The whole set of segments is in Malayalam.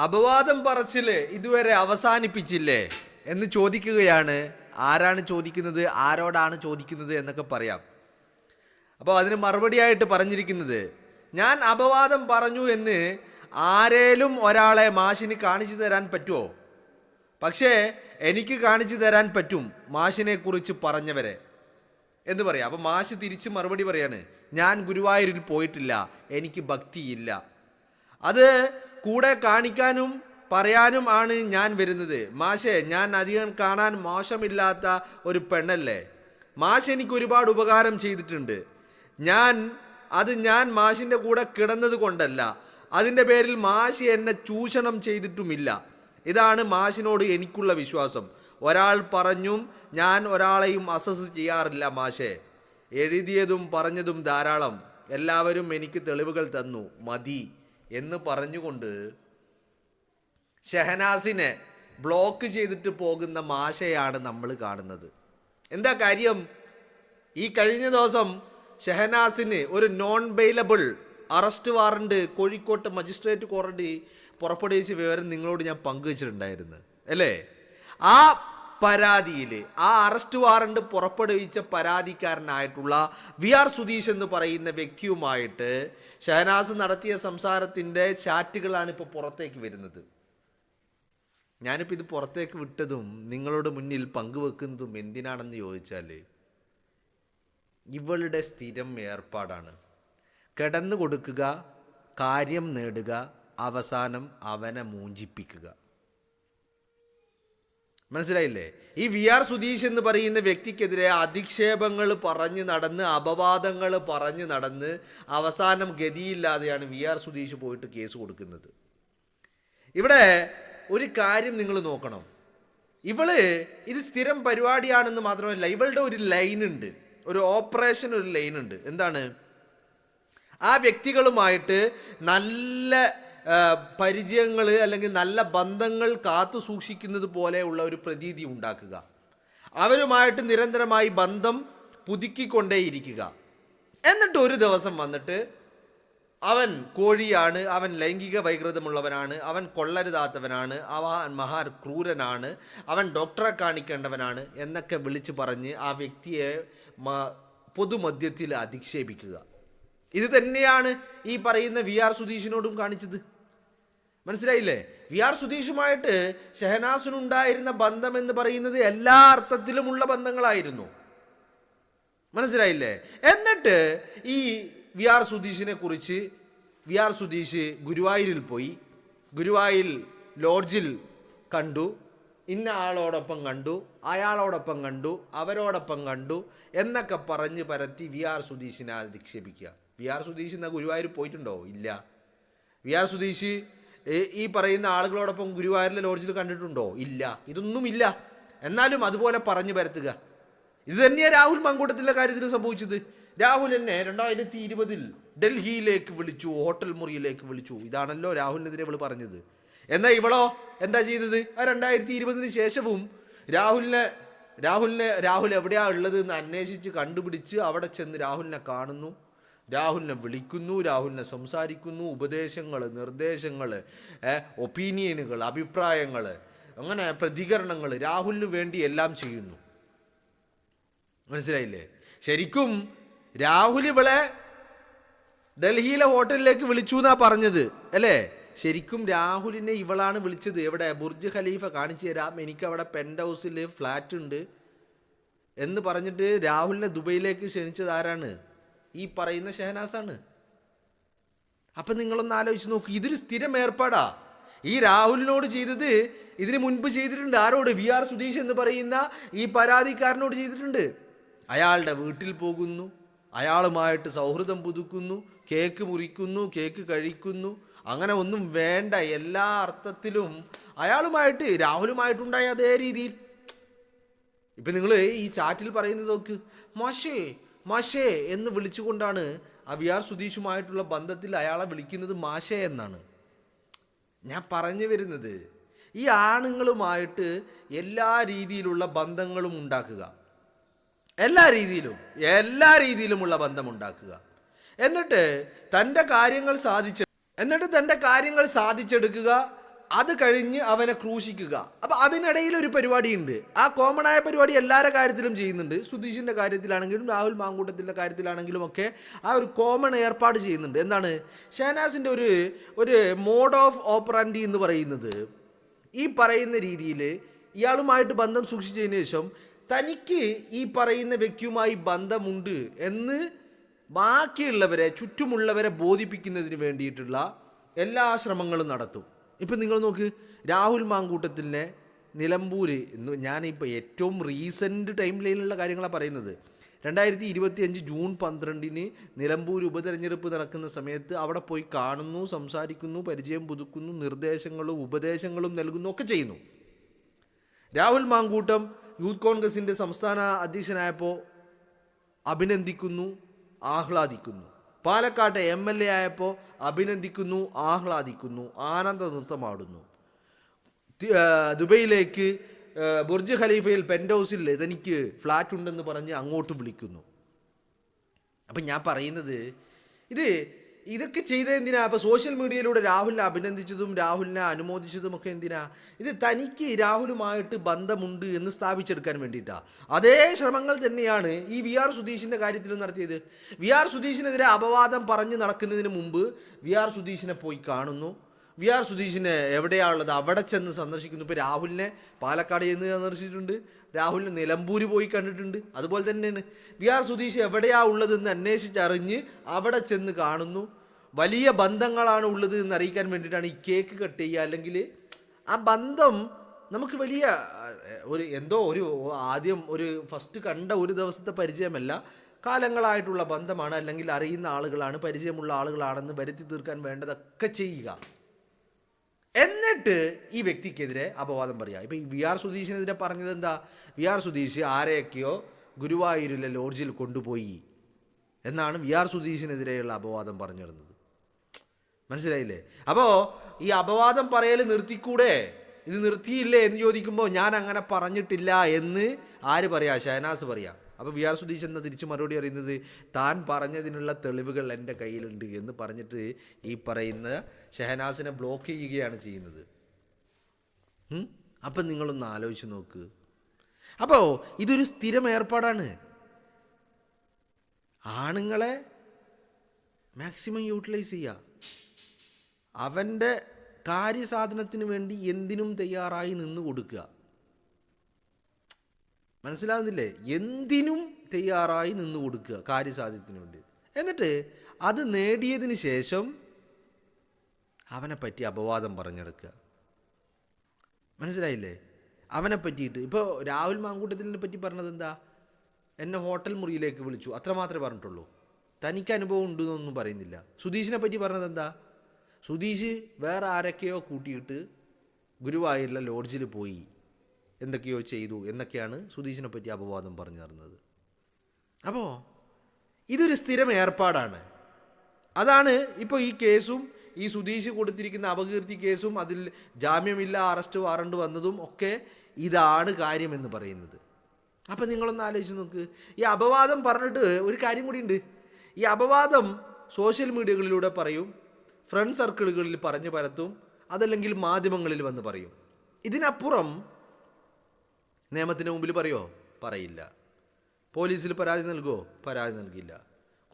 അപവാദം പറച്ചില് ഇതുവരെ അവസാനിപ്പിച്ചില്ലേ എന്ന് ചോദിക്കുകയാണ്. ആരാണ് ചോദിക്കുന്നത്, ആരോടാണ് ചോദിക്കുന്നത് എന്നൊക്കെ പറയാം. അപ്പോൾ അതിന് മറുപടിയായിട്ട് പറഞ്ഞിരിക്കുന്നത്, ഞാൻ അപവാദം പറഞ്ഞു എന്ന് ആരേലും ഒരാളെ മാഷിന് കാണിച്ചു തരാൻ പറ്റുമോ? പക്ഷേ എനിക്ക് കാണിച്ചു തരാൻ പറ്റും മാഷിനെ കുറിച്ച് പറഞ്ഞവരെ എന്ന് പറയാം. അപ്പോൾ മാഷ് തിരിച്ച് മറുപടി പറയാണ്, ഞാൻ ഗുരുവായൂരിൽ പോയിട്ടില്ല, എനിക്ക് ഭക്തിയില്ല. അത് കൂടെ കാണിക്കാനും പറയാനും ആണ് ഞാൻ വരുന്നത്. മാഷെ, ഞാൻ അധികം കാണാൻ മോശമില്ലാത്ത ഒരു പെണ്ണല്ലേ. മാഷ് എനിക്ക് ഒരുപാട് ഉപകാരം ചെയ്തിട്ടുണ്ട്. ഞാൻ മാഷിൻ്റെ കൂടെ കിടന്നത് കൊണ്ടല്ല, അതിൻ്റെ പേരിൽ മാഷ് എന്നെ ചൂഷണം ചെയ്തിട്ടുമില്ല. ഇതാണ് മാഷിനോട് എനിക്കുള്ള വിശ്വാസം. ഒരാൾ പറഞ്ഞും ഞാൻ ഒരാളെയും അസസ് ചെയ്യാറില്ല മാഷെ. എഴുതിയതും പറഞ്ഞതും ധാരാളം, എല്ലാവരും എനിക്ക് തെളിവുകൾ തന്നു, മതി എന്ന് പറഞ്ഞുകൊണ്ട് ഷഹനാസിനെ ബ്ലോക്ക് ചെയ്തിട്ട് പോകുന്ന മാഷയാണ് നമ്മൾ കാണുന്നത്. എന്താ കാര്യം? ഈ കഴിഞ്ഞ ദിവസം ഷഹനാസിന് ഒരു നോൺ ബെയിലബിൾ അറസ്റ്റ് വാറണ്ട് കോഴിക്കോട്ട് മജിസ്ട്രേറ്റ് കോടതി പുറപ്പെടുവിച്ച വിവരം നിങ്ങളോട് ഞാൻ പങ്കുവച്ചിട്ടുണ്ടായിരുന്നു അല്ലേ? ആ പരാതിയിൽ, ആ അറസ്റ്റ് വാറണ്ട് പുറപ്പെടുവിച്ച പരാതിക്കാരനായിട്ടുള്ള VR സുധീഷ് എന്ന് പറയുന്ന വ്യക്തിയുമായിട്ട് ഷഹനാസ് നടത്തിയ സംസാരത്തിൻ്റെ ചാറ്റുകളാണ് ഇപ്പോൾ പുറത്തേക്ക് വരുന്നത്. ഞാനിപ്പോൾ ഇത് പുറത്തേക്ക് വിട്ടതും നിങ്ങളുടെ മുന്നിൽ പങ്കുവെക്കുന്നതും എന്തിനാണെന്ന് ചോദിച്ചാൽ, ഇവളുടെ സ്ഥിരം ഏർപ്പാടാണ്. കിടന്നു കൊടുക്കുക, കാര്യം നേടുക, അവസാനം അവനെ മൂഞ്ചിപ്പിക്കുക. മനസ്സിലായില്ലേ? ഈ VR സുധീഷ് എന്ന് പറയുന്ന വ്യക്തിക്കെതിരെ അധിക്ഷേപങ്ങൾ പറഞ്ഞു നടന്ന്, അപവാദങ്ങൾ പറഞ്ഞു നടന്ന് അവസാനം ഗതിയില്ലാതെയാണ് VR സുധീഷ് പോയിട്ട് കേസ് കൊടുക്കുന്നത്. ഇവിടെ ഒരു കാര്യം നിങ്ങൾ നോക്കണം. ഇത് സ്ഥിരം പരിപാടിയാണെന്ന് മാത്രമല്ല, ഇവളുടെ ഒരു ലൈനുണ്ട്, ഒരു ഓപ്പറേഷൻ, ഒരു ലൈനുണ്ട്. എന്താണ്? ആ വ്യക്തികളുമായിട്ട് നല്ല പരിചയങ്ങൾ അല്ലെങ്കിൽ നല്ല ബന്ധങ്ങൾ കാത്തു സൂക്ഷിക്കുന്നത് പോലെയുള്ള ഒരു പ്രതീതി ഉണ്ടാക്കുക, അവരുമായിട്ട് നിരന്തരമായി ബന്ധം പുതുക്കിക്കൊണ്ടേയിരിക്കുക. എന്നിട്ട് ഒരു ദിവസം വന്നിട്ട് അവൻ കോഴിയാണ്, അവൻ ലൈംഗിക വൈകൃതമുള്ളവനാണ്, അവൻ കൊള്ളരുതാത്തവനാണ്, അവൻ മഹാക്രൂരനാണ്, അവൻ ഡോക്ടറെ കാണിക്കേണ്ടവനാണ് എന്നൊക്കെ വിളിച്ചു പറഞ്ഞ് ആ വ്യക്തിയെ പൊതുമധ്യത്തിൽ അധിക്ഷേപിക്കുക. ഇത് തന്നെയാണ് ഈ പറയുന്ന VR സുധീഷിനോടും കാണിച്ചത്. മനസ്സിലായില്ലേ? VR സുധീഷുമായിട്ട് ഷഹനാസിനുണ്ടായിരുന്ന ബന്ധം എന്ന് പറയുന്നത് എല്ലാ അർത്ഥത്തിലുമുള്ള ബന്ധങ്ങളായിരുന്നു. മനസ്സിലായില്ലേ? എന്നിട്ട് ഈ VR സുധീഷിനെ കുറിച്ച് VR സുധീഷ് ഗുരുവായൂരിൽ പോയി, ഗുരുവായൂർ ലോഡ്ജിൽ കണ്ടു, ഇന്ന ആളോടൊപ്പം കണ്ടു, അയാളോടൊപ്പം കണ്ടു, അവരോടൊപ്പം കണ്ടു എന്നൊക്കെ പറഞ്ഞ് പരത്തി VR സുധീഷിനെ അധിക്ഷേപിക്കുക. VR സുധീഷ് എന്നാ ഗുരുവായൂർ പോയിട്ടുണ്ടോ? ഇല്ല. VR സുധീഷ് ഈ പറയുന്ന ആളുകളോടൊപ്പം ഗുരുവായൂരിലെ ലോഡ്ജിൽ കണ്ടിട്ടുണ്ടോ? ഇല്ല. ഇതൊന്നുമില്ല. എന്നാലും അതുപോലെ പറഞ്ഞു പരത്തുക. ഇത് തന്നെയാണ് രാഹുൽ മങ്കൂട്ടത്തിൻ്റെ കാര്യത്തിൽ സംഭവിച്ചത്. രാഹുൽ എന്നെ 2020 ഡൽഹിയിലേക്ക് വിളിച്ചു, ഹോട്ടൽ മുറിയിലേക്ക് വിളിച്ചു. ഇതാണല്ലോ രാഹുലിനെതിരെ ഇവള് പറഞ്ഞത്. എന്നാൽ ഇവളോ എന്താ ചെയ്തത്? ആ 2020 ശേഷവും രാഹുൽ എവിടെയാ ഉള്ളത് എന്ന് അന്വേഷിച്ച് കണ്ടുപിടിച്ച് അവിടെ ചെന്ന് രാഹുലിനെ കാണുന്നു, രാഹുലിനെ വിളിക്കുന്നു, രാഹുലിനെ സംസാരിക്കുന്നു, ഉപദേശങ്ങൾ, നിർദ്ദേശങ്ങൾ, ഒപ്പീനിയനുകൾ, അഭിപ്രായങ്ങൾ, അങ്ങനെ പ്രതികരണങ്ങൾ രാഹുലിന് വേണ്ടി എല്ലാം ചെയ്യുന്നു. മനസ്സിലായില്ലേ? ശരിക്കും രാഹുൽ ഇവളെ ഡൽഹിയിലെ ഹോട്ടലിലേക്ക് വിളിച്ചു എന്നാ പറഞ്ഞത് അല്ലേ? ശരിക്കും രാഹുലിനെ ഇവളാണ് വിളിച്ചത്. എവിടെ? ബുർജ് ഖലീഫ കാണിച്ചു തരാം, എനിക്കവിടെ പെൻറ്റ് ഹൗസിൽ ഫ്ലാറ്റ് ഉണ്ട് എന്ന് പറഞ്ഞിട്ട് രാഹുലിനെ ദുബൈയിലേക്ക് ക്ഷണിച്ചത് ആരാണ്? ഈ പറയുന്ന ഷഹനാസാണ്. അപ്പം നിങ്ങളൊന്ന് ആലോചിച്ച് നോക്കൂ. ഇതൊരു സ്ഥിരം ഏർപ്പാടാ. ഈ രാഹുലിനോട് ചെയ്തത് ഇതിന് മുൻപ് ചെയ്തിട്ടുണ്ട്. ആരോട്? VR സുധീഷ് എന്ന് പറയുന്ന ഈ പരാതിക്കാരനോട് ചെയ്തിട്ടുണ്ട്. അയാളുടെ വീട്ടിൽ പോകുന്നു, അയാളുമായിട്ട് സൗഹൃദം പുതുക്കുന്നു, കേക്ക് മുറിക്കുന്നു, കേക്ക് കഴിക്കുന്നു, അങ്ങനെ ഒന്നും വേണ്ട എല്ലാ അർത്ഥത്തിലും അയാളുമായിട്ട് രാഹുലുമായിട്ടുണ്ടായ അതേ രീതിയിൽ. ഇപ്പം നിങ്ങൾ ഈ ചാറ്റിൽ പറയുന്നത് നോക്ക്, മാഷേ എന്ന് വിളിച്ചുകൊണ്ടാണ് ആ VR സുധീഷുമായിട്ടുള്ള ബന്ധത്തിൽ അയാളെ വിളിക്കുന്നത് മാഷേ എന്നാണ്. ഞാൻ പറഞ്ഞു വരുന്നത്, ഈ ആണുങ്ങളുമായിട്ട് എല്ലാ രീതിയിലുള്ള ബന്ധങ്ങളും ഉണ്ടാക്കുക, എല്ലാ രീതിയിലുമുള്ള ബന്ധമുണ്ടാക്കുക. എന്നിട്ട് തൻ്റെ കാര്യങ്ങൾ സാധിച്ചെടുക്കുക, അത് കഴിഞ്ഞ് അവനെ ക്രൂശിക്കുക. അപ്പൊ അതിനിടയിൽ ഒരു പരിപാടിയുണ്ട്. ആ കോമൺ ആയ പരിപാടി എല്ലാവരുടെ കാര്യത്തിലും ചെയ്യുന്നുണ്ട്. സുധീഷിന്റെ കാര്യത്തിലാണെങ്കിലും രാഹുൽ മാങ്കൂട്ടത്തിന്റെ കാര്യത്തിലാണെങ്കിലും ഒക്കെ ആ ഒരു കോമൺ ഏർപ്പാട് ചെയ്യുന്നുണ്ട്. എന്താണ് ഷഹനാസിന്റെ ഒരു മോഡ് ഓഫ് ഓപ്പറാൻഡി എന്ന് പറയുന്നത്, ഈ പറയുന്ന രീതിയിൽ ഇയാളുമായിട്ട് ബന്ധം സൂക്ഷിച്ചതിന് ശേഷം തനിക്ക് ഈ പറയുന്ന വ്യക്തിയുമായി ബന്ധമുണ്ട് എന്ന് ബാക്കിയുള്ളവരെ, ചുറ്റുമുള്ളവരെ ബോധിപ്പിക്കുന്നതിന് വേണ്ടിയിട്ടുള്ള എല്ലാ ശ്രമങ്ങളും നടത്തും. ഇപ്പം നിങ്ങൾ നോക്ക്, രാഹുൽ മാങ്കൂട്ടത്തിനെ നിലമ്പൂർ, ഞാനിപ്പോൾ ഏറ്റവും റീസെൻറ്റ് ടൈം ലൈനിലുള്ള കാര്യങ്ങളാണ് പറയുന്നത്. 2025 ജൂൺ 12 നിലമ്പൂർ ഉപതെരഞ്ഞെടുപ്പ് നടക്കുന്ന സമയത്ത് അവിടെ പോയി കാണുന്നു, സംസാരിക്കുന്നു, പരിചയം പുതുക്കുന്നു, നിർദ്ദേശങ്ങളും ഉപദേശങ്ങളും നൽകുന്നു ഒക്കെ ചെയ്യുന്നു. രാഹുൽ മാങ്കൂട്ടം യൂത്ത് കോൺഗ്രസിൻ്റെ സംസ്ഥാന അധ്യക്ഷനായപ്പോൾ അഭിനന്ദിക്കുന്നു, ആഹ്ലാദിക്കുന്നു. പാലക്കാട്ടെ MLA ആയപ്പോൾ അഭിനന്ദിക്കുന്നു, ആഹ്ലാദിക്കുന്നു, ആനന്ദ നൃത്തമാടുന്നു. ദുബൈയിലേക്ക് ബുർജ് ഖലീഫയിൽ പെൻറ്റ് ഹൗസിൽ തനിക്ക് ഫ്ലാറ്റ് ഉണ്ടെന്ന് പറഞ്ഞ് അങ്ങോട്ട് വിളിക്കുന്നു. അപ്പം ഞാൻ പറയുന്നത് ഇതൊക്കെ ചെയ്തത് എന്തിനാ? അപ്പോൾ സോഷ്യൽ മീഡിയയിലൂടെ രാഹുലിനെ അഭിനന്ദിച്ചതും രാഹുലിനെ അനുമോദിച്ചതും ഒക്കെ എന്തിനാ? ഇത് തനിക്ക് രാഹുലുമായിട്ട് ബന്ധമുണ്ട് എന്ന് സ്ഥാപിച്ചെടുക്കാൻ വേണ്ടിയിട്ടാണ്. അതേ ശ്രമങ്ങൾ തന്നെയാണ് ഈ VR സുധീഷിൻ്റെ കാര്യത്തിലും നടത്തിയത്. VR സുധീഷിനെതിരെ അപവാദം പറഞ്ഞ് നടക്കുന്നതിന് മുമ്പ് VR സുധീഷിനെ പോയി കാണുന്നു. VR സുധീഷിനെ എവിടെയാണുള്ളത് അവിടെ ചെന്ന് സന്ദർശിക്കുന്നു. ഇപ്പോൾ രാഹുലിനെ പാലക്കാട് ചെന്ന് സന്ദർശിച്ചിട്ടുണ്ട്, രാഹുലിനെ നിലമ്പൂർ പോയി കണ്ടിട്ടുണ്ട്. അതുപോലെ തന്നെയാണ് VR സുധീഷ് എവിടെയാണ് ഉള്ളതെന്ന് അന്വേഷിച്ചറിഞ്ഞ് അവിടെ ചെന്ന് കാണുന്നു. വലിയ ബന്ധങ്ങളാണ് ഉള്ളത് എന്ന് അറിയിക്കാൻ വേണ്ടിയിട്ടാണ് ഈ കേക്ക് കട്ട് ചെയ്യുക. അല്ലെങ്കിൽ ആ ബന്ധം നമുക്ക് വലിയ ആദ്യം ഫസ്റ്റ് കണ്ട ഒരു ദിവസത്തെ പരിചയമല്ല, കാലങ്ങളായിട്ടുള്ള ബന്ധമാണ്. അല്ലെങ്കിൽ അറിയുന്ന ആളുകളാണ്, പരിചയമുള്ള ആളുകളാണെന്ന് വരുത്തി തീർക്കാൻ വേണ്ടതൊക്കെ ചെയ്യുക. എന്നിട്ട് ഈ വ്യക്തിക്കെതിരെ അപവാദം പറയുക. ഇപ്പം ഈ VR സുധീഷിനെതിരെ പറഞ്ഞത് എന്താ? VR സുധീഷ് ആരെയൊക്കെയോ ഗുരുവായൂരിലെ ലോഡ്ജിൽ കൊണ്ടുപോയി എന്നാണ് VR സുധീഷിനെതിരെയുള്ള അപവാദം പറഞ്ഞിരുന്നത്. മനസ്സിലായില്ലേ? അപ്പോൾ ഈ അപവാദം പറയൽ നിർത്തിക്കൂടെ? ഇത് നിർത്തിയില്ലേ എന്ന് ചോദിക്കുമ്പോൾ ഞാൻ അങ്ങനെ പറഞ്ഞിട്ടില്ല എന്ന് ആര് പറയാ? ഷഹനാസ് പറയാം. അപ്പോൾ VR സുധീഷ് എന്ന തിരിച്ചു മറുപടി അറിയുന്നത്, താൻ പറഞ്ഞതിനുള്ള തെളിവുകൾ എൻ്റെ കയ്യിലുണ്ട് എന്ന് പറഞ്ഞിട്ട് ഈ പറയുന്ന ഷഹനാസിനെ ബ്ലോക്ക് ചെയ്യുകയാണ് ചെയ്യുന്നത്. അപ്പം നിങ്ങളൊന്ന് ആലോചിച്ച് നോക്ക്. അപ്പോൾ ഇതൊരു സ്ഥിരം ഏർപ്പാടാണ്. ആണുങ്ങളെ മാക്സിമം യൂട്ടിലൈസ് ചെയ്യുക, അവൻ്റെ കാര്യസാധനത്തിന് വേണ്ടി എന്തിനും തയ്യാറായി നിന്ന് കൊടുക്കുക. മനസ്സിലാവുന്നില്ലേ? എന്തിനും തയ്യാറായി നിന്ന് കൊടുക്കുക കാര്യസാധ്യത്തിന് വേണ്ടി. എന്നിട്ട് അത് നേടിയതിന് ശേഷം അവനെ പറ്റി അപവാദം പറഞ്ഞെടുക്കുക. മനസ്സിലായില്ലേ? അവനെ പറ്റിയിട്ട് ഇപ്പോൾ രാഹുൽ മാങ്കൂട്ടത്തിനെ പറ്റി പറഞ്ഞത് എന്താ? എന്നെ ഹോട്ടൽ മുറിയിലേക്ക് വിളിച്ചു, അത്ര മാത്രമേ പറഞ്ഞിട്ടുള്ളൂ. തനിക്ക് അനുഭവം ഉണ്ടെന്നൊന്നും പറയുന്നില്ല. സുധീഷിനെ പറ്റി പറഞ്ഞത് എന്താ? സുധീഷ് വേറെ ആരൊക്കെയോ കൂട്ടിയിട്ട് ഗുരുവായൂരിലെ ലോഡ്ജിൽ പോയി എന്തൊക്കെയോ ചെയ്തു എന്നൊക്കെയാണ് സുധീഷിനെ പറ്റി അപവാദം പറഞ്ഞു തരുന്നത്. അപ്പോൾ ഇതൊരു സ്ഥിരം ഏർപ്പാടാണ്. അതാണ് ഇപ്പോൾ ഈ കേസും ഈ സുധീഷ് കൊടുത്തിരിക്കുന്ന അപകീർത്തി കേസും അതിൽ ജാമ്യമില്ല അറസ്റ്റ് വാറണ്ട് വന്നതും ഒക്കെ ഇതാണ് കാര്യമെന്ന് പറയുന്നത്. അപ്പം നിങ്ങളൊന്ന് ആലോചിച്ച് നോക്ക്. ഈ അപവാദം പറഞ്ഞിട്ട് ഒരു കാര്യം കൂടിയുണ്ട്. ഈ അപവാദം സോഷ്യൽ മീഡിയകളിലൂടെ പറയും, ഫ്രണ്ട് സർക്കിളുകളിൽ പറഞ്ഞു പരത്തും, അതല്ലെങ്കിൽ മാധ്യമങ്ങളിൽ വന്ന് പറയും. ഇതിനപ്പുറം നിയമത്തിന് മുമ്പിൽ പറയുമോ? പറയില്ല. പോലീസിൽ പരാതി നൽകുമോ? പരാതി നൽകില്ല.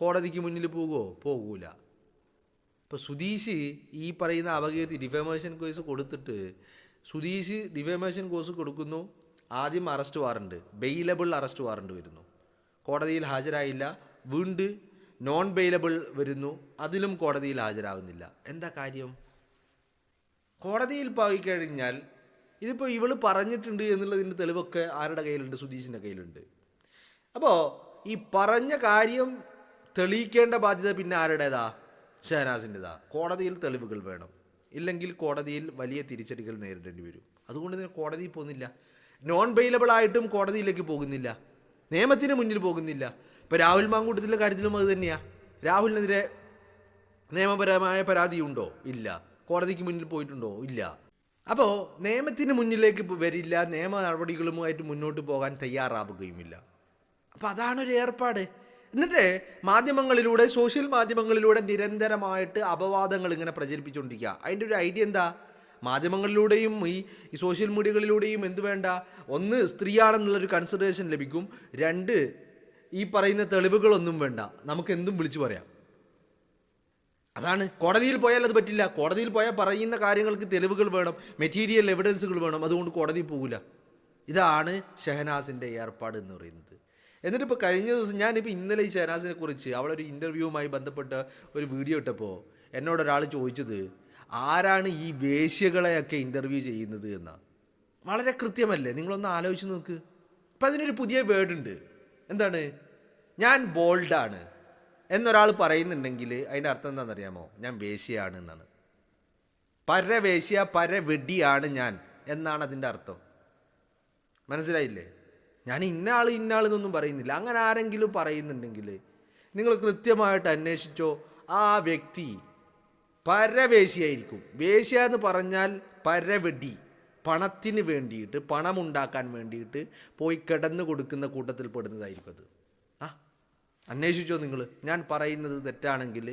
കോടതിക്ക് മുന്നിൽ പോകുമോ? പോകൂല. ഇപ്പോൾ സുധീഷ് ഈ പറയുന്ന അപകീർത്തി ഡിഫമേഷൻ കേസ് കൊടുത്തിട്ട് സുധീഷ് ഡിഫമേഷൻ കേസ് കൊടുക്കുന്നു. ആദ്യം arrest warrant, bailable arrest warrant വരുന്നു, കോടതിയിൽ ഹാജരായില്ല. വീണ്ടും നോൺ ബെയിലബിൾ വരുന്നു, അതിലും കോടതിയിൽ ഹാജരാകുന്നില്ല. എന്താ കാര്യം? കോടതിയിൽ പോയി കഴിഞ്ഞാൽ ഇതിപ്പോൾ ഇവള് പറഞ്ഞിട്ടുണ്ട് എന്നുള്ളതിൻ്റെ തെളിവൊക്കെ ആരുടെ കയ്യിലുണ്ട്? സുധീഷിൻ്റെ കയ്യിലുണ്ട്. അപ്പോൾ ഈ പറഞ്ഞ കാര്യം തെളിയിക്കേണ്ട ബാധ്യത പിന്നെ ആരുടേതാ? ഷഹനാസിൻ്റെതാ. കോടതിയിൽ തെളിവുകൾ വേണം, ഇല്ലെങ്കിൽ കോടതിയിൽ വലിയ തിരിച്ചടികൾ നേരിടേണ്ടി വരും. അതുകൊണ്ട് തന്നെ കോടതിയിൽ പോകുന്നില്ല. നോൺ ബെയിലബിൾ ആയിട്ടും കോടതിയിലേക്ക് പോകുന്നില്ല, നിയമത്തിന് മുന്നിൽ പോകുന്നില്ല. ഇപ്പോൾ രാഹുൽ മാങ്കൂട്ടത്തിൻ്റെ കാര്യത്തിലും അത് തന്നെയാണ്. രാഹുലിനെതിരെ നിയമപരമായ പരാതിയുണ്ടോ? ഇല്ല. കോടതിക്ക് മുന്നിൽ പോയിട്ടുണ്ടോ? ഇല്ല. അപ്പോൾ നിയമത്തിന് മുന്നിലേക്ക് വരില്ല, നിയമ നടപടികളുമായിട്ട് മുന്നോട്ട് പോകാൻ തയ്യാറാവുകയുമില്ല. അപ്പോൾ അതാണൊരു ഏർപ്പാട്. എന്നിട്ട് മാധ്യമങ്ങളിലൂടെ, സോഷ്യൽ മാധ്യമങ്ങളിലൂടെ നിരന്തരമായിട്ട് അപവാദങ്ങൾ ഇങ്ങനെ പ്രചരിപ്പിച്ചുകൊണ്ടിരിക്കുക. അതിൻ്റെ ഒരു ഐഡിയ എന്താ? മാധ്യമങ്ങളിലൂടെയും ഈ സോഷ്യൽ മീഡിയകളിലൂടെയും എന്ത് വേണ്ട, ഒന്ന് സ്ത്രീയാണെന്നുള്ളൊരു കൺസിഡറേഷൻ ലഭിക്കും, രണ്ട് ഈ പറയുന്ന തെളിവുകളൊന്നും വേണ്ട, നമുക്ക് എന്തും വിളിച്ചു പറയാം. അതാണ്. കോടതിയിൽ പോയാൽ അത് പറ്റില്ല. കോടതിയിൽ പോയാൽ പറയുന്ന കാര്യങ്ങൾക്ക് തെളിവുകൾ വേണം, മെറ്റീരിയൽ എവിഡൻസുകൾ വേണം. അതുകൊണ്ട് കോടതിയിൽ പോകില്ല. ഇതാണ് ഷഹനാസിൻ്റെ ഏർപ്പാട് എന്ന് പറയുന്നത്. എന്നിട്ട് ഇപ്പോൾ കഴിഞ്ഞ ദിവസം ഞാനിപ്പോൾ ഇന്നലെ ഈ ഷഹനാസിനെ കുറിച്ച് അവളൊരു ഇൻ്റർവ്യൂവുമായി ബന്ധപ്പെട്ട ഒരു വീഡിയോ ഇട്ടപ്പോൾ എന്നോടൊരാൾ ചോദിച്ചത് ആരാണ് ഈ വേശ്യകളെയൊക്കെ ഇൻ്റർവ്യൂ ചെയ്യുന്നത് എന്നാണ്. വളരെ കൃത്യമല്ലേ? നിങ്ങളൊന്ന് ആലോചിച്ച് നോക്ക്. ഇപ്പം അതിനൊരു പുതിയ വേർഡുണ്ട്. എന്താണ്? ഞാൻ ബോൾഡാണ് എന്നൊരാൾ പറയുന്നുണ്ടെങ്കിൽ അതിൻ്റെ അർത്ഥം എന്താണെന്നറിയാമോ? ഞാൻ വേശ്യയാണ് എന്നാണ്. പരവേശ്യ പരവെടിയാണ് ഞാൻ എന്നാണ് അതിൻ്റെ അർത്ഥം. മനസ്സിലായില്ലേ? ഞാൻ ഇന്നാൾ എന്നൊന്നും പറയുന്നില്ല. അങ്ങനെ ആരെങ്കിലും പറയുന്നുണ്ടെങ്കിൽ നിങ്ങൾ കൃത്യമായിട്ട് അന്വേഷിച്ചോ, ആ വ്യക്തി പരവേശ്യായിരിക്കും. വേശ്യ എന്ന് പറഞ്ഞാൽ പരവെടി, പണത്തിന് വേണ്ടിയിട്ട്, പണമുണ്ടാക്കാൻ വേണ്ടിയിട്ട് പോയി കിടന്നു കൊടുക്കുന്ന കൂട്ടത്തിൽ പെടുന്നതായിരിക്കും അത്. അന്വേഷിച്ചോ നിങ്ങൾ. ഞാൻ പറയുന്നത് തെറ്റാണെങ്കിൽ